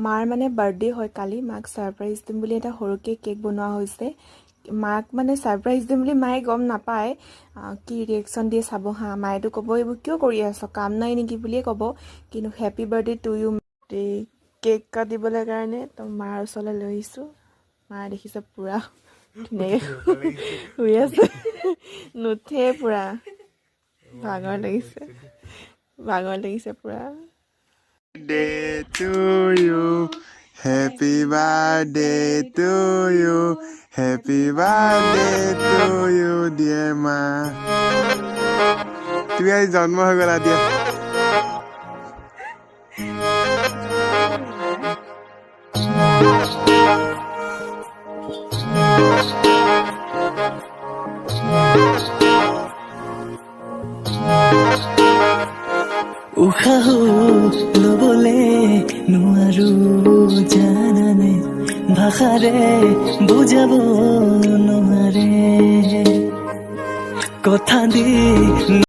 মাৰ মানে বাৰ্থডে হয় কালি, মাক ছাৰপ্ৰাইজ দিম বুলি এটা সৰুকৈ কেক বনোৱা হৈছে। মাক মানে ছাৰপ্ৰাইজ দিম বুলি মায়ে গম নাপায়, কি ৰিয়েকশ্যন দিয়ে চাব হা। মায়েতো ক'ব এইবোৰ কিয় কৰি আছ, কাম নাই নেকি বুলিয়ে ক'ব, কিন্তু happy birthday to you. Cake কাটিবলৈ কাৰণে তো মাৰ ওচৰলৈ লৈ আহিছোঁ। মায়ে দেখিছে পূৰা ধুনীয়াকৈ শুই আছে, নুঠে পূৰা ভাগৰ লাগিছে পূৰা। Day to you, happy birthday to you, happy birthday to you, dear ma. তুমি আজি জন্ম হৈ গলা দিয়া। উশাহ লবলে নোৱাৰো জানানে, ভাষাৰে বুজাব নোৱাৰে কথা দি